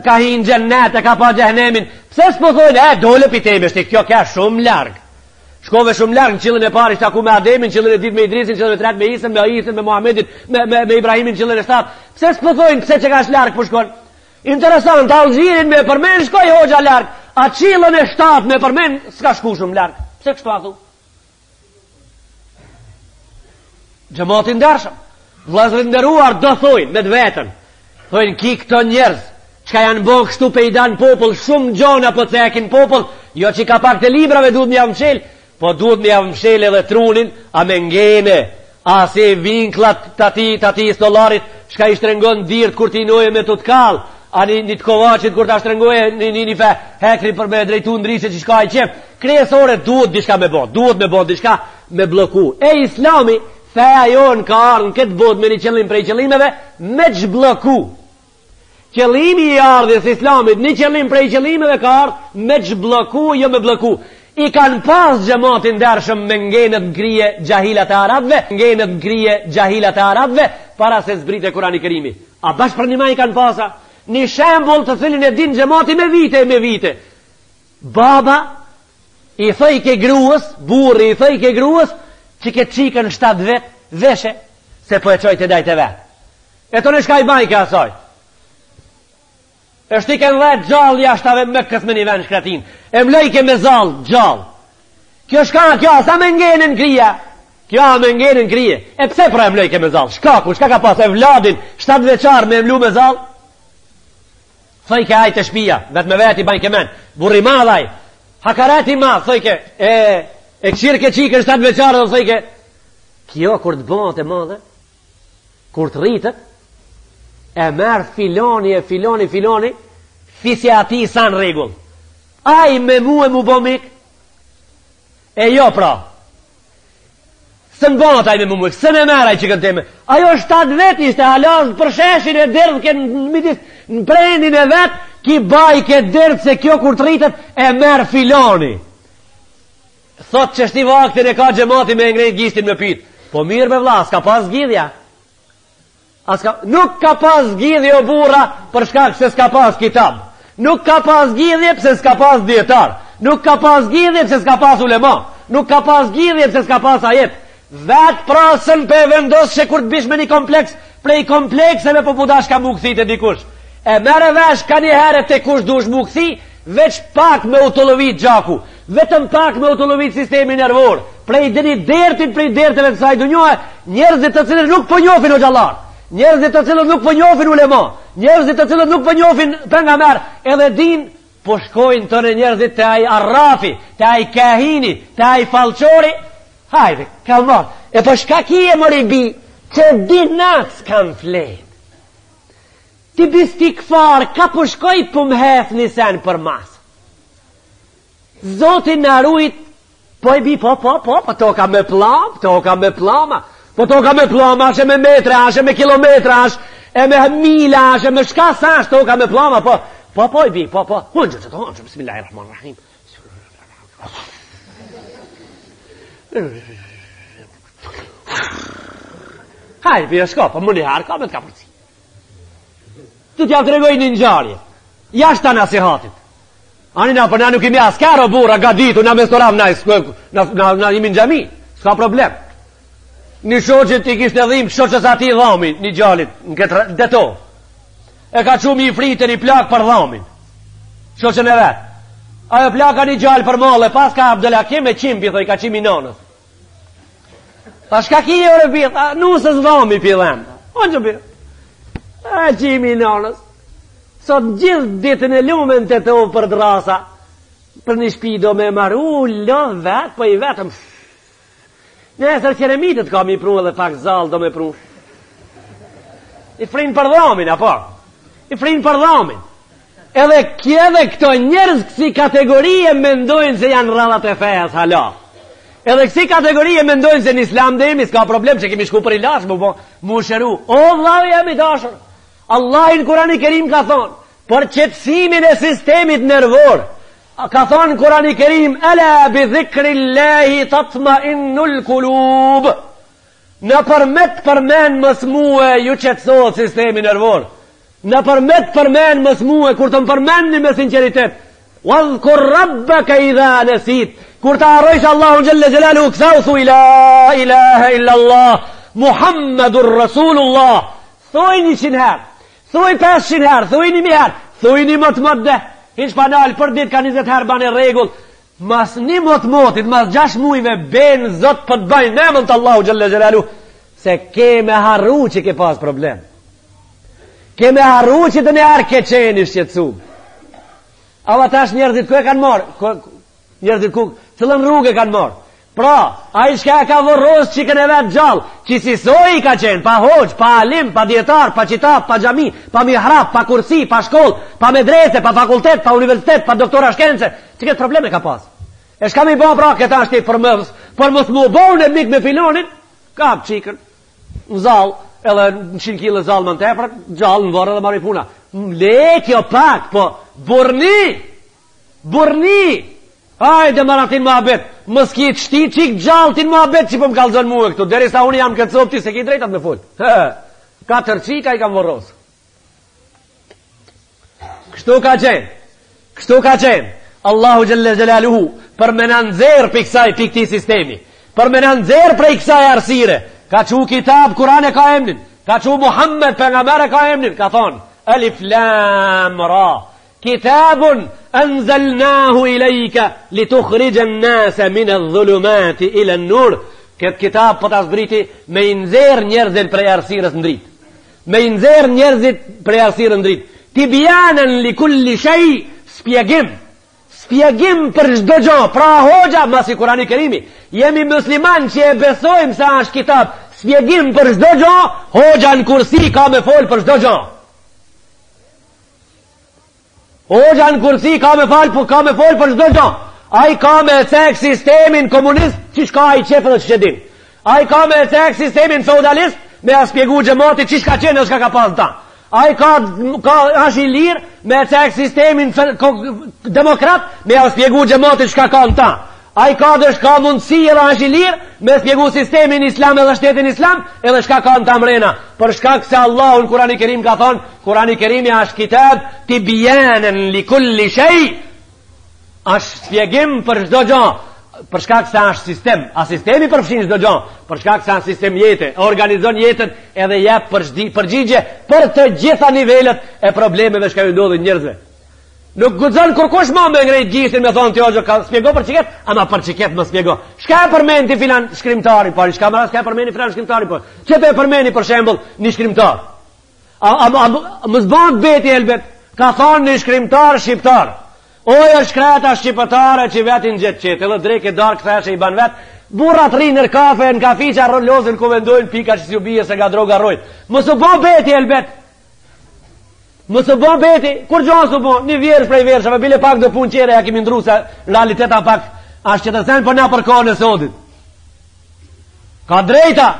ka hi në gjennet, e ka pa gjehenemin. Pse s'po thojnë, dole piteme, shti kjo ka shumë larg. Shkove shumë larg në qillën e parë, ishte aku me Ademin, qillën e dytë me Idrisin, qillën e tretë me Isën, me Muhamedit, me Ibrahimin, qillën e shtatë. Pse s'po thojnë pse që ka larg po shkon? Interesant, Algjirin me përmen shkoj hoxha larg, a qillën e shtatë me përmen s'ka shku shumë larg. Pse kështu a thu? Xhamatin ndershëm, vëllezërit nderuar do thojnë me vetën. Thojnë ki këto njerëz çka janë bën kështu pe i dan popull, shumë gjona po cekin popull, jo që ka pak të librave duhet më javë mshel, po duhet më javë mshel edhe trunin, a me ngene, a se vinklat tati stollarit, shka i shtrengon dirt kur ti noje me tutkall, a një të kovaqit kur ta shtrengoje një fe hekri për me drejtu ndrishe që shka i qef, kryesore duhet diçka me bon, diçka me bloku. Islami, feja jonë ka ardhën këtë bot me një qëllim prej qëllimeve, me çbloku. Qëllimi i ardhjes Islamit, një qëllim prej qëllimeve ka ardhë me çbloku, jo me bloku. I kanë pas xhamatin ndershëm me ngenet ngrije gjahilat e arabëve, para se zbrite Kurani Kerimi. A bash për një maj kanë pasa? Një shembull të cilin e din xhamati me vite. Baba i thoj ke gruës, burri i thoj ke gruës, që ke qikën 7 vet, veshe, se po e qoj të dajte vet. E të në shka i bajke asoj. E shtiken dhe gjallë jashtave me kësë me një ven shkratin. E mlejke me zallë, gjallë. Kjo sa me ngenin krije. E pse pra e mlejke me zallë? Shka ka pas e vladin 7 veçar me mlu me zallë? Thojke ajtë të shpia, vet me vet i bajke men. Burri madhaj, hakarati madh, thojke, e këshirë ke qikën 7 veçarë dhe thojke, kjo kur të bëhet e madhe, kur të rritët, e merë filoni, fisja ati sa në regull. Aj me mu e mu bomik, e jo pra. Së në bëhet aj me mu mik, së në merë aj që këtë teme. Ajo 7 vet ishte halazë për sheshin e derdhë ke në prendin e vet, ki baj ke derdhë se kjo kur të rritët, e merë filoni. Thot që shti vaktin e ka xhamati me ngrejt gistin me pit. Po mirë me vlla, s'ka pas zgjidhja. Nuk ka pas zgjidhje o burra për shkak se s'ka pas kitab. Nuk ka pas zgjidhje pse s'ka pas dietar. Nuk ka pas zgjidhje pse s'ka pas ulema. Nuk ka pas zgjidhje pse s'ka pas ajet. Vet prasën pe vendos që kur të bish me një kompleks, prej komplekseve po pudash ka mu këthit e dikush. E mere vesh ka një herë të kush dush mu këthi, veç pak me utollovit gjaku. Vetëm pak me utollovit sistemi nervor. Prej dertit, prej derteve të saj dunjohë, njerëzit të cilët nuk po njohin o gjallar. Njerëzit të cilët nuk po njohin ulema, njerëzit të cilët nuk po njohin pejgamber, edhe din po shkojnë tonë njerëzit te ai arrafi, te ai kahini, te ai fallçori. Hajde, kalmo. E po shka ki e mori bi, që dinac kam flet. Ti bisti këfar, ka po shkoj po mheth një sen për mas. Zotin në arujt, po i bi, po, toka me plam, po toka me plam, ashe me metra, ashe me kilometra, ashe me mila, ashe me shka sash, toka me plama, po i bi, po, hunqë, bismillahirrahmanirrahim. Hajde, bia shko, po më një harë, ka me të ka përci. Tu t'ja të regoj një njarje, jashtë ta nasihatit. Ani na, për na nuk imi askero bura, ga ditu, na me storam, na imi në gjami, s'ka problem. Një shoqit i kishtë edhim, shoqës ati dhamin, një gjallit, në këtë deto. E ka qumi i fritë një plak për dhamin. Shoqën e vetë. Ajo plaka një gjallë për male, pas ka Abdelakim e qimpi, thoi, ka qimi nonës. Ta shka ki e ore pithë, nusës dhami pithëm. Onë që pithë. E qimi nonës. Sot gjithë ditën e lumen të to për drasa, për një shpi do me maru, lëdh vetë, po i vetëm. Nesër qeremitët ka mi pru edhe pak zalë do me pru. I frinë për dhamin, apo? I frinë për dhamin. Edhe kjeve këto njerëz kësi kategorie mendojnë se janë radhat e fejas hala. Edhe kësi kategorie mendojnë se në islam dhe imi s'ka problem që kemi shku për ilash mu shëru. O vllavi jam i dashur, Allahin Kurani Kerim ka thonë për qetësimin e sistemit nervor. Ka thonë Kurani Kerim, ala bi dhikrillahi tatma'innul qulub. Në përmet përmen mës muë ju qetësot sistemi nervor. Në përmen mës muë, kur të më përmenni me sinceritet. Wadhkur rabbaka idha nasit. Kur të arrojsh Allahun Jelle Jelalu, këthau thuj la ilaha illa Allah, Muhammadur Rasulullah. Thuj 100 herë, thuj 500 herë, thuj 1000 herë, thuj 1 mot dhe. Hiç panal për ditë ka 20 herë bane regull. Mas 1 motit, mas 6 mujve ben zot për të bajnë nemën të Allahu Jelle Jelalu, se ke me harru që ke pas problem. Ke me harru që të njerë ke qeni shqetsum. Ava tash njerëzit ku e kanë marë? Njerëzit ku, cëllën rrugë e kanë marë? Pra, a i shka ka vorros që këne vetë gjallë, që si soj ka qenë, pa hoqë, pa alim, pa djetar, pa qitap, pa gjami, pa mihrab, pa kursi, pa shkoll, pa medrese, pa fakultet, pa universitet, pa doktora shkence, që këtë probleme ka pas. E shka mi bo pra këta shti për mës mu bone mik me filonin, ka qikën, në zalë, edhe në 100 kg zalë më në tepër, gjallë në vërë dhe marri puna. Le kjo pak, po, burni, hajde maratin më abet, mës ki të shti qik gjallë tin më abet që po më kalzën mu e këtu, deri sa unë jam këtë sopti se ki drejtat me full. 4 qika i kam vorros. Kështu ka qenë, Allahu Jelle Jelaluhu, për me në nëzirë për kësaj për këti sistemi, për me në nëzirë për kësaj arsire, ka që kitab Kur'an e ka emnin, ka që Muhammed pejgamber e ka emnin, ka thonë Alif Lam Ra, kitabun anzalnahu ilajka li tukhrija an-nasa min adh-dhulumati ila an-nur. Këtë kitab po ta zbriti me i nxjerr njerëzit prej arsirës në dritë, me i nxjerr njerëzit prej arsirës në dritë, tibyanan li kulli shay, spjegim për çdo gjë. Pra hoxha masi Kurani Kerimi, jemi musliman që e besojmë se është kitab, spjegim për çdo gjë, hoxha në kursi ka me fol për çdo gjë. Hoxha në kursi ka me fol për çdo gjë. Ai ka me cek sistemin komunist, çish ka ai çefë që din. Ai ka me cek sistemin feudalist, me a spjegu xhamati çish ka qenë, çka ka pas ta. Ai ka është i lirë me cek sistemin demokrat, me a spjegu xhamati çka ka në ta. Ai ka mundësi edhe është i lirë me spjegu sistemin islam edhe shtetin islam, edhe çka ka në ta mrena. Për shkak se Allahu në Kurani Kerim ka thonë, Kurani Kerimi është kitab tibyanan li kulli shay, është spjegim për çdo gjë, për shkak se është sistem, a sistemi përfshin çdo gjë, për shkak se është sistem jete, organizon jetën edhe jep përgjigje për të gjitha nivelet e problemeve që ju ndodhin njerëzve. Nuk guxon kurkush më me ngrejt gishtin me thonë ti hoxha ka spjego për çiket, ama për çiket më spjego. Çka e përmendi filan shkrimtari, po çka më s'ka përmendi filan shkrimtari, po çe të përmendi për shembull një shkrimtar. Mos bëhet beti elbet, ka thonë një shkrimtar shqiptar. Oja shkreta shqiptare që vetin gjetë qetë, edhe dreke darë këtheshe i ban vetë, burrat rinë në kafe, në kafiqa, lozën ku vendojnë pika që si u bije se nga droga rojtë. Mësë bo beti, elbet. Mësë bo beti, kur gjonë së bo, një vjerës prej vjerëshave, bile pak dhe pun qere, ja kemi ndru se realiteta pak ashtë që të sen për nga për kone sodit. Ka drejta,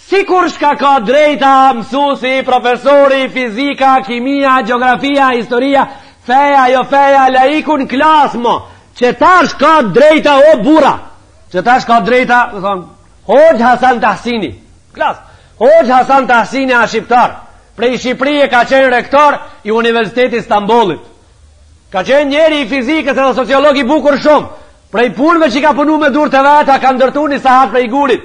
si kur shka ka drejta mësusi, profesori, fizika, kimia, geografia, historia, feja, jo feja, laiku në klasë mo, që tash ka drejta o bura, që tash ka drejta, Hoxh Hasan Tahsini, klasë, Hoxh Hasan Tahsini a shqiptar, prej Shqipërie ka qenë rektor i Universitetit Stambollit, ka qenë njeri i fizikës dhe sociologi bukur shumë, prej punëve që ka punu me dur të veta, ka ndërtu një sahat prej gurit,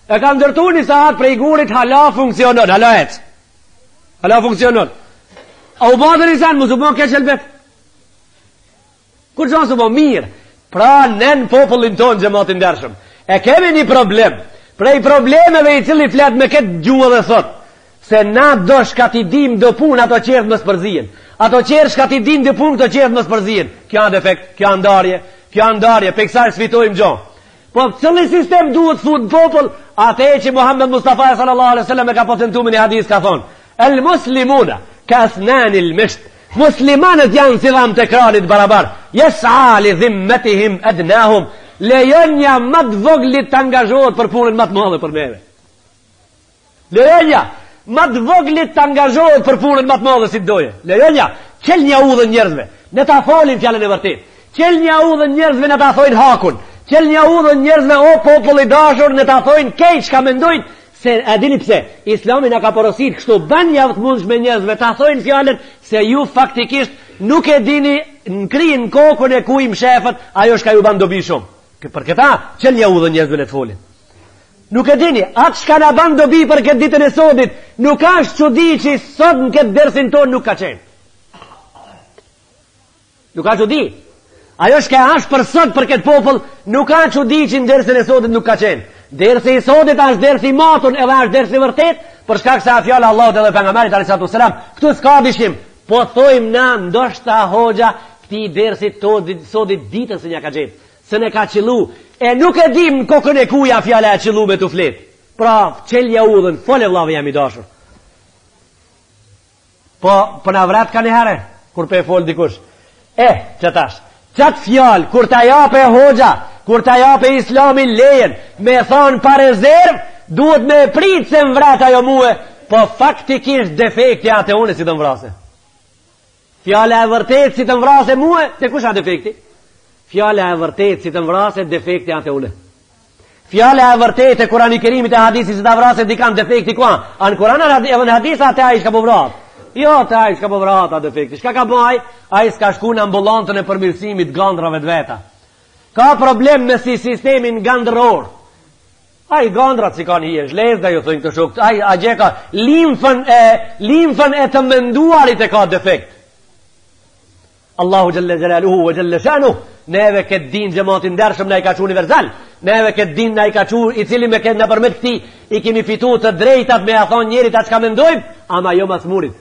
e ka ndërtu një sahat prej gurit, hala funksionon, hala funksionon. A u badër i sanë, mu su bon keq elbet. Kur që su bon mirë, pra nën popullin tonë gjematin dërshëm. E kemi një problem, prej problemeve i cili flet me këtë gjuhë dhe thot, se na do shka ti dim do pun ato qertë më spërzien. Ato qertë shka ti dim do pun këto qertë më spërzien. Kjo janë defekt, kjo janë ndarje, pe kësaj sfitojmë gjohë. Po cili sistem duhet fut popull, ate që Muhammed Mustafa sallallahu alaihi wasallam e ka potentu me një hadis ka thonë, el muslimuna ka asnani l-misht, muslimanët janë si dham të kralit barabar, jes'a li dhimmetihim ednahum, lejonja më të voglit të angazhohet për punën më të madhe për neve. Lejonja më të voglit të angazhohet për punën më të madhe si të doje. Lejonja, qel një udhën njerëzve, ne ta folin fjallën e vërtet, qel një udhën njerëzve ne ta thojnë hakun, qel një udhën njerëzve o popull i dashur ne ta thojnë kejt shka mendojnë, Se e dini pse? Islami na ka porosit kështu ban javë të mundshme njerëzve ta thojnë fjalën se ju faktikisht nuk e dini në krijin kokën e ku i mshefët, ajo shka ju ban dobi shumë. Për këta çelja u dhe njerëzve në të folin. Nuk e dini, atë shka na ban dobi për këtë ditën e sotit, nuk ka çudi që sot në këtë dersin ton nuk ka qenë. Nuk ka çudi. Ajo shka është për sot për këtë popull, nuk ka çudi që në dersin e sotit nuk ka qenë. Dersi i sotit është dersi i matun edhe është dersi i vërtet, për shkak se fjala Allahut edhe pejgamberit alayhis salam, këtu s'ka dishim. Po thojmë na ndoshta hoxha këtij dersit sotit ditën se ja ka gjetë, se ne ka qillu, e nuk e dim kokën e kuja fjala e qillu me të flet. Pra, çelja udhën, fole vllavi jam i dashur. Po na vrat kanë herë kur pe fol dikush. Çatash. Çat fjalë kur ta jape hoxha, kur ta jape Islamin lejen, me thon pa rezerv, duhet me prit se mvrat ajo mua, po faktikisht defekti atë unë si të mvrase. Fjala e vërtet si të mvrase mua, te kush ka defekti? Fjala e vërtet si të mvrase defekti atë unë. Fjala e vërtet e Kurani Kerimit e hadisit si të vrase dikan defekti ku? An Kur'an edhe në hadis atë ai ka po vrat. Jo, ta ai s'ka po vrata defekti. Shka ka bëj? Ai s'ka shku në ambulantën e përmirësimit gandrave të veta. Ka problem me si sistemin gandror. Ai gandrat si kanë hije, zhlezga ju thënë këtë shok. Ai a gjeka limfën e të menduarit e ka defekt. Allahu jalla jalaluhu wa jalla shanuhu. Neve këtë din xhamatin ndershëm na i ka çu universal. Neve këtë din na i ka çu i cili me këtë në përmet këtij i kemi fituar të drejtat me a thonë njerit atë çka mendojmë, ama jo mas murit.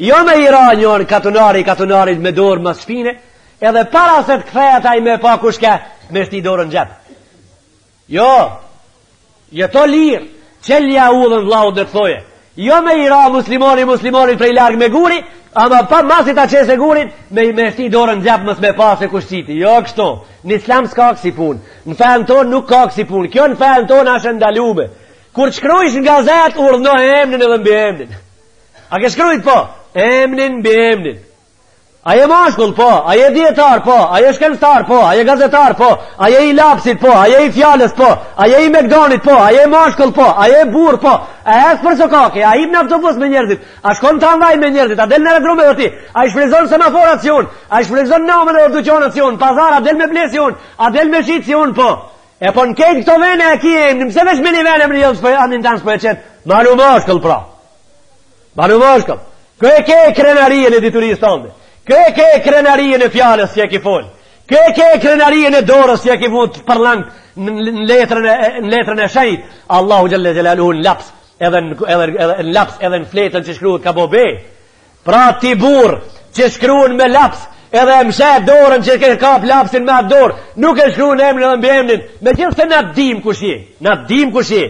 Jo me Iranjon katunarit me dorë mas shpine, edhe para se të kthehet ai me pa kushke me shti dorën gjep. Jo, jeto lirë, qelja udhën vlau dhe të thoje. Jo me ira muslimoni prej largë me guri, ama pa masit a qese gurin, me shti dorën gjep mës me pa se kushtiti. Jo kështu, në islam s'ka kësi pun, në fejnë ton nuk ka kësi pun, kjo në fejnë ton ashtë ndalume. Kur shkrujsh në gazet, urdhno emnin edhe mbi emnin. A ke shkrujt po? Emnin bi emnin. Aje mashkull po, aje dietar po, aje shkencëtar po, aje gazetar po, aje i lapsit po, aje i fjalës po, aje i McDonald's po, aje mashkull po, aje burr po. A hes për sokake, a hip në autobus me njerëzit, a shkon tramvaj me njerëzit, a del në aerodrom me ti, a i shfryzon semaforacion, a i shfryzon nomën e orduqonacion, pazar, a del me blesion, a del me shitcion po. E po në kejt këto vene e kiem, nëse vesh me një vene më një për anin tanë s'po e qenë, malu mashkull pra. Malu mashkull. Kë e ke krenarien e diturisë tënde. Kë e ke krenarien e fjalës si e ki fol. Kë e ke krenarien e dorës si e ki fut përlang në letrën e shenjt. Allahu xhalla xhelaluhu në laps, edhe në laps, edhe në fletën që shkruhet ka bobe. Pra ti burr që shkruan me laps, edhe mshet dorën që ke kap lapsin me atë dorë, nuk e shkruan emrin edhe mbi emrin, megjithëse na dim kush je. Na dim kush je.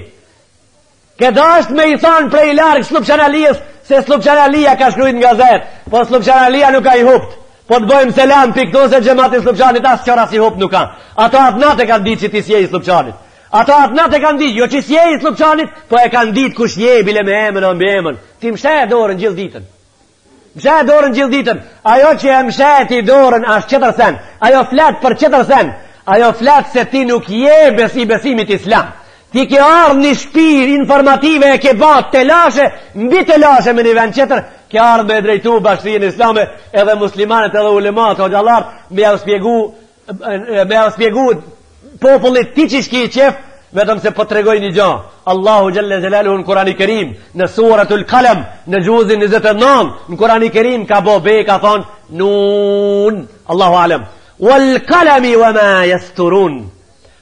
Ke dasht me i thonë prej larg Slupçanalijës se Slupçanalia ka shkruajtur në gazet, po Slupçanalia nuk ka i hupt. Po të bëjmë selam piktuese xhamati Slupçanit as çora si hupt nuk ka. Ato atë natë kanë ditë që ti je i Slupçanit. Ato atë natë kanë ditë, jo që je i Slupçanit, po e kanë ditë kush je bile me emrin o mbi emrin. Ti msheh dorën gjithë ditën. Msheh dorën gjithë ditën. Ajo që e msheti dorën është çetër sen. Ajo flet për çetër sen. Ajo flet se ti nuk je besimit islam. Ti ke ardhë një shpirë informative e ke bat telashe, mbi telashe me një vend qëtër, ke ardhë me drejtu bashkërinë islame edhe muslimanet edhe ulemat o gjallarë me au spjegu popullit ti që shki i qef, vetëm se po të regoj një gja. Allahu Gjelle Gjelalu në Kurani Kerim, në suratul Kalam, në gjuzin 29, në Kurani Kerim ka bo be, ka thonë, nun, Allahu Alam, wal kalami wa ma jasturun,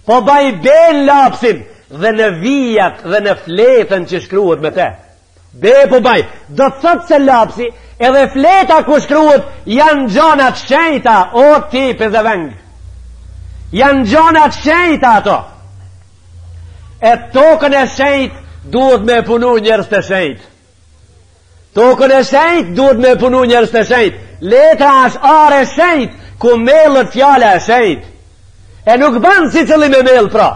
po baj ben lapsin, dhe në vijat dhe në fletën që shkruhet me te. Be po baj, do të thotë se lapsi edhe fleta ku shkruhet janë gjonat shenjta, o ti pezeveng. Janë gjonat shenjta ato. E tokën e shenjt duhet me punu njerëz të shenjt. Tokën e shenjt duhet me punu njerëz të shenjt. Letra është are shenjt, ku mellët fjala e shenjt. E nuk banë si cili me mell pra.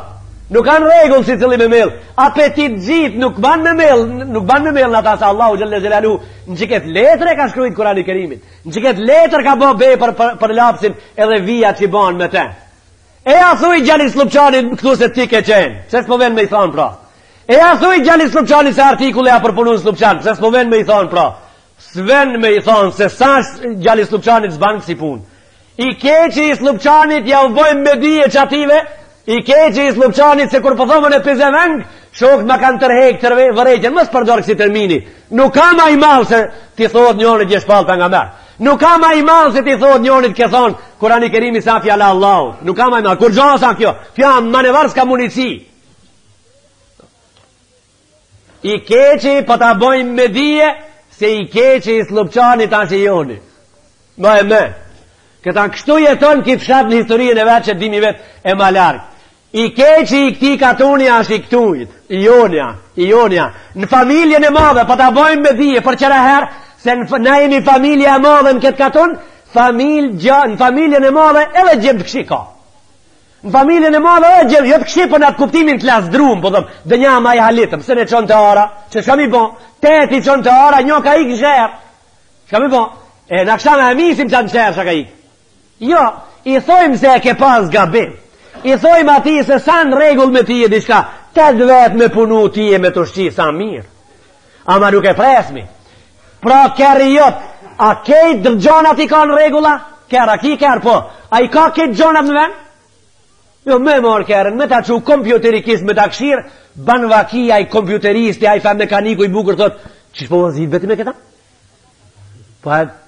Nuk kanë regull si cili me mell. Apetit gjithë nuk ban me mell. Nuk ban me mell në ata se Allahu Gjelle Gjelalu në qiket letër e ka shkrujt Kurani Kerimit. Në qiket letër ka bo be për lapsin edhe vijat që ban me te. E a thuj Gjali Slupçanit këtu se ti ke qenë. Se s'po ven me i thonë pra. E ja thuj Gjali Slupçani se artikulle ja përpunu Slupçan, se s'po ven me i thonë pra. S'ven me i thonë se sa Gjali Slupçanit s'ban kësi pun. I keqi i Slupçanit ja u bojmë me dije qative, i keqi i Slupçanit se kur pëthomën e pizeveng, shokët ma kanë tërhek vërejtjen, mës përdorë kësi termini. Nuk ka ma i malë se ti thot njonit gjeshpal për nga merë. Nuk ka ma i malë se ti thot njonit ke thonë Kurani Kerimi sa fjala Allahu. Nuk ka ma i malë. Kur gjohë sa kjo? Fja manevar s'ka munici. I keqi po ta bojmë me dije se i keqi i Slupçanit ashtë i joni. Ma e me. Këta kështu jeton ki fshat në historien e vetë që dimi vetë e ma largë. I keqi i këti katuni ashtë i këtujit. I jonja. Në familjen e madhe, po ta bojmë me dije, për qëra herë, se na jemi familje e madhe në këtë katun, në familjen e madhe edhe gjem të këshi ka. Në familjen e madhe edhe gjem, jo të këshi për në atë kuptimin të lasdrum, po dhëm, dë nja ma i halitëm, se ne qonë të ara, që shka mi bon, teti qonë të ara, njo ka ik në shërë. Shka mi bon, e në kësha me emisim që në shërë shka ka ik. Jo, i thojmë se e ke pas gabim. I thojmë ati se sa në regull me ti e diçka, të dvet me punu ti e me të shqi sa mirë. Ama nuk e presmi. Pra kërë jot, a kejt dërgjonat i ka në regula? Kërë, a ki kërë po? A i ka kejt gjonat në ven? Jo, me morë kërën, me ta që kompjuterikisht me ta këshirë, ban vakia i kompjuteristi, a i fa mekaniku i bukur thot, që shpo vëzit beti me këta?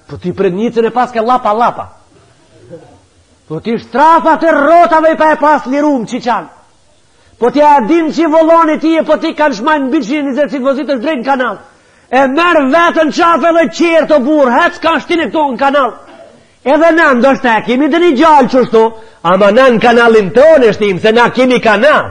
Po ti pred njëcën e pas ke lapa. Po ti shtrafa të rotave i pa e pas lirum që qanë. Po ti adin që i voloni ti e po ti kanë shmajnë në biqin 20 vozit është drejt në kanal. E merë vetën qafe dhe qërë të burë, hec ka shtini këto në kanal. Edhe na ndoshta e kemi dhe një gjallë qështu, ama na në kanalin tonë shtim, se na kemi kanal.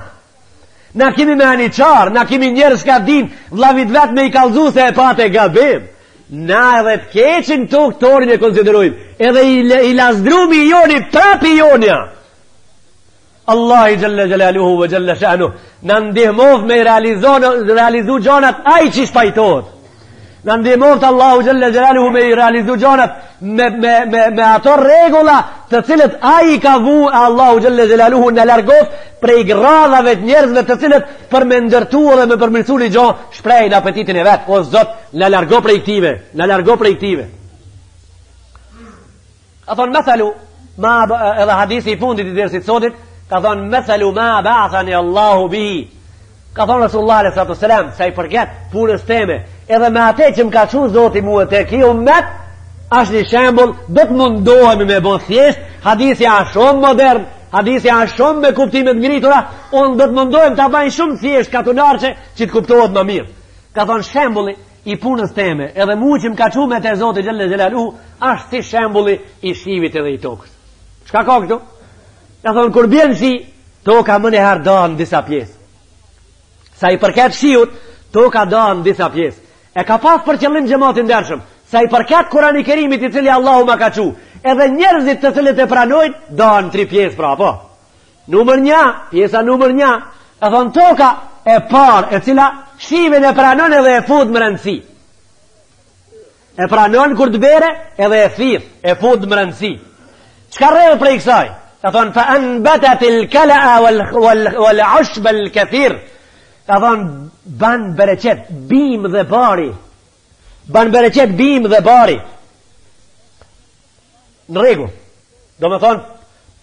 Na kemi me aniqar, na kemi njerës ka din, vlavit vetë me i kalzu se e pate gabim. Na edhe të keqin të këtorin e konsiderujmë. Edhe i lasdrumi i joni, trapi i jonja. Allah i gjelle gjelaluhu vë gjelle shanu. Në ndihmov me realizu gjonat, a i qish pajtot. Në ndihmov të Allahu gjelle gjelaluhu me i realizu gjonat, me ato regula të cilët a i ka vu Allahu gjelle gjelaluhu në largof prej gradhave të njerëzve të cilët për me ndërtu dhe me përmirësu një gjohë shprejnë apetitin e vetë. O zot, në largo prej këtive. Ka thonë methalu, edhe hadisi i fundit i dërësit sotit, ka thonë methalu ma ba'athani Allahu bihi. Ka thonë Rasulullah s.a.s. sa i përket punës teme, edhe me ate që më ka që zoti muë të ki umet, është një shembol, do të mundohemi me bon thjesht, hadisi a shumë modern, hadisi a shumë me kuptimet ngritura, unë do të mundohem të bajnë shumë thjesht katunarqe që të kuptohet më mirë. Ka thonë shemboli i punës teme, edhe mu që më ka që me të zoti gjelle gjelalu, është si shemboli i shivit edhe i tokës. Qka ka këtu? Ka thonë, kur bjen shi, toka më njëherë do në disa pjesë. Sa i përket shiut, toka do në disa pjesë. E ka pas për qëllim gjematin dërshëm, sa i përket Kurani Kerimit i cili Allahu ma ka qu, edhe njerëzit të cilët e pranojnë, do në 3 pjesë pra, po. Numër 1, pjesa numër 1, e thonë toka e parë, e cila shivin e pranon edhe e fut më rëndësi. E pranon kur të bere, edhe e thith, e fut më rëndësi. Qka rrëve prej kësaj? E thonë, fa anbetat il kalaa wal ushb al kathir. E thonë, ban bereqet, bim dhe bari. Ban bereqet, bim dhe bari. Në regu. Do me thonë,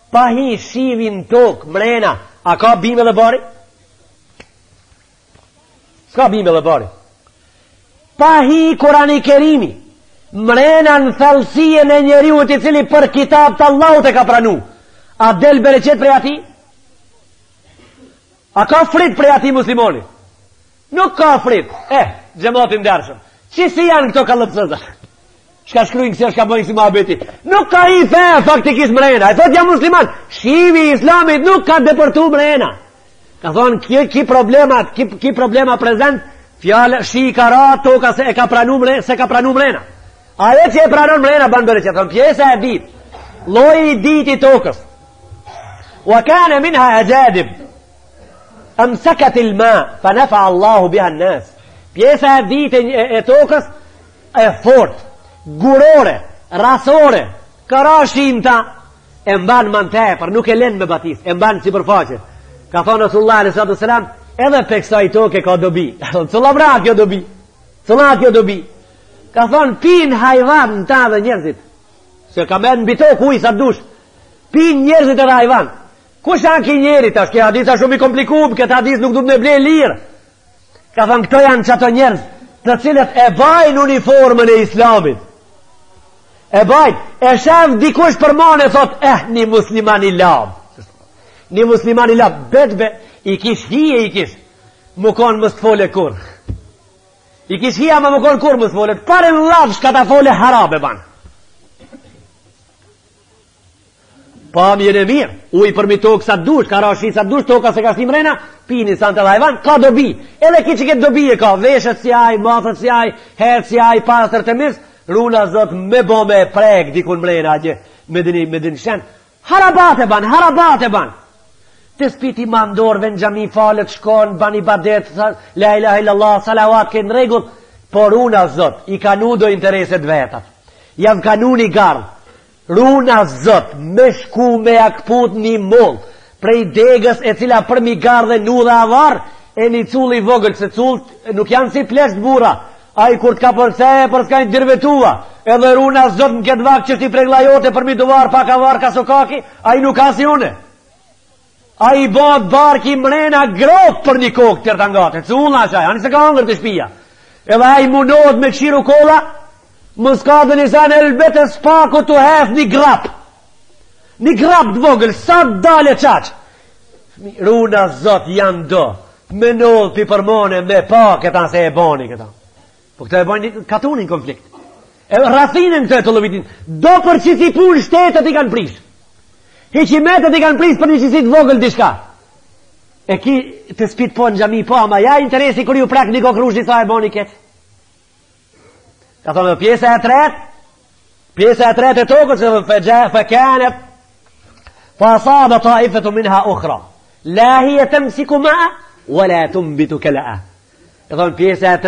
pa hi shivin tok, mrena, a ka bim dhe bari? Ska bim dhe bari. Pa hi Kurani Kerimi, mrena në thalsien e njeriut i cili për kitab të Allahut e ka pranu, a del bereqet prej ati? A ka frit prej ati muslimoni? Nuk ka frit. Gjematin dërshëm, që si janë këto kalëpsëza? Shka shkrujnë këse, shka bëjnë si ma beti. Nuk ka i the faktikisht mrena. E thot jam musliman, shivi islamit nuk ka depërtu mrena. Ka thonë, ki problema prezent, fjallë, shi i kara, toka se ka pranu mrena. Aje që e pranon mrena, banë bërë që thonë, pjesa e dit, loj i dit i tokës. Wa kane minha e gjadib, amsakat il ma, fa nefa Allahu biha nës. Pjesa e dit e tokës, e fort, gurore, rasore, kara shimta, e mban man tepër, nuk e len me batis, e mban si përfaqe. Ka thonë Rasulullah s.a.s. edhe pe kësaj toke ka dobi. Cëlla vra kjo dobi? Cëlla kjo dobi? Ka thonë, pin hajvan në ta dhe njerëzit. Se ka me në bito ku i sa dush. Pin njerëzit edhe hajvan. Kush anë ki njerit? Ashtë kjo hadith a shumë i komplikum, këtë hadith nuk du të me ble lirë. Ka thonë, këto janë qëto njerëz të cilët e bajnë uniformën e islamit. E bajnë, e shef dikush për mone, thot, një musliman i labë. Një musliman i labë, betbe, i kish hije i kish, më konë mës të fole kur. I kish hija më konë kur mës të fole, pare në labë shka ta fole harabe banë. Pa mjën e mirë, u i përmi tokë sa dush, ka rashi sa dush, toka se ka shtim rena, pini sa në të lajvan, ka dobi. Edhe ki që këtë dobi e ka, veshët si aj, matët si aj, herët si aj, pasër të mis, runa zot me bo me prek, dikun mrena atje, me din shen. Harabate ban. Të spiti mandorve në gjami falet, shkon, ban i badet, la ilaha illallah, salawat, kënë regull, por runa zot, i kanu do intereset vetat. Jam kanu një gardh. Runa zot, me shku me akput një mull, prej degës e cila për mi gardhe nu dhe avar, e një cull i vogël, se cull nuk janë si plesht bura, a i kur t'ka përse, për s'ka një dirvetua, edhe runa zot në këtë vak që shti prej glajote për mi duvar, pak avar ka sokaki, a i nuk ka si une. A i bot barki mrena grop për një kokë tërë të ngate, cullna shaj, anë se ka angër të shpia, edhe a i munod me qiru kolla, mos ka dhe njësan elbetës paku të hef një grap të vogël, sa dale qaq. Runa zot janë do, me nodh pi përmone me pa këta se e boni këta. Po këta e boni katunin konflikt. E rafinen këta e të lovitin, do për që si pun shtetet i kanë prish. Heqimetet i kanë prish për një qësit vogël dishka. E ki të spit po në gjami po, ma ja interesi kër ju prak një kokrush një sa e boni këtë. Ka thonë pjesa e tretë e tokës fe kanet fa asaba taifatu minha ukhra la hiya tamsiku ma'a wala tunbitu kala'a. Ka thonë pjesa e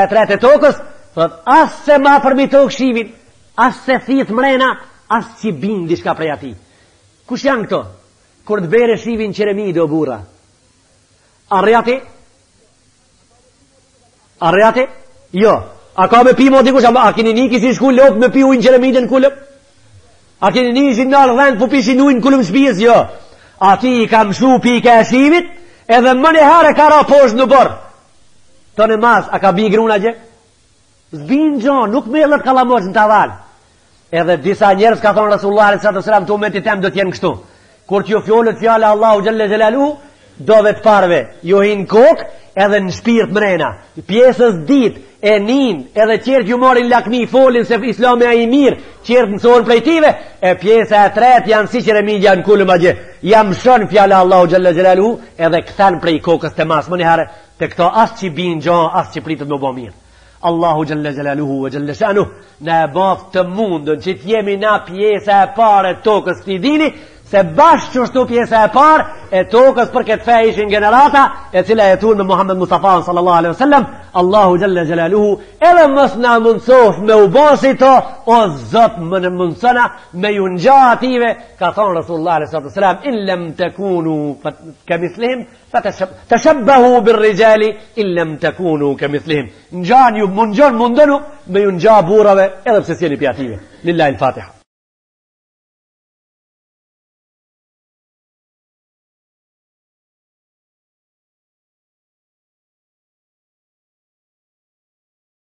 tretë e tokës, thot as se ma përmi tokë shivin, as se thith mrena, as që bin dishka prej ati. Kush janë këto? Kur të bere shivin qeremi do bura. Arjati? Jo. A ka me pi mo dikush? A kini një kisi shku lop me pi ujnë qeremitën kullëm? A kini një ishin në rëdhend po pishin ujnë kullëm shpijës? Jo. A ti i kam shu pi ka e shivit, edhe më në herë ka ra poshtë në borë. Të në mas, a ka bi gruna gjë? Zbin gjo, nuk me lët kalamosh në taval. Edhe disa njerës ka thonë Rasulullah s.a.s. të umetit tem do t'jenë kështu. Kur t'ju fjollët fjale Allahu Gjelle Gjelalu, dove të parve, ju hinë kokë, edhe në shpirt mrena, pjesës dit, e nin, edhe qertë ju morin lakmi, folin se islami a i mirë, qertë nësohen plejtive, e pjesë e tretë janë si qeremidja në kullëm a gjë, jam shën fjala Allahu Gjelle Gjelalu, edhe këthen prej kokës të mas, më njëherë, të këto asë që binë gjohë, asë që pritët më bo mirë. Allahu Gjelle Gjelaluhu vë Gjelle Shanuh, në e bafë të mundën që t'jemi na pjesë e pare tokës këti dini, se bashkë që shtu pjesë e parë e tokës për këtë fej ishin generata e cila e tunë me Muhammed Mustafa sallallahu alaihi wasallam. Allahu Gjelle Gjelaluhu edhe mës na mundsof me u bosi to, o zot më në mundsona me ju nja ative, ka thonë Rasulullah sallallahu alaihi wasallam, in lem tekunu kemislihim të shabbahu bir rijali in lem tekunu kemislihim. Njan ju mundonu me ju nja burave edhe pse sjeni pjative. Lillahi l-Fatiha.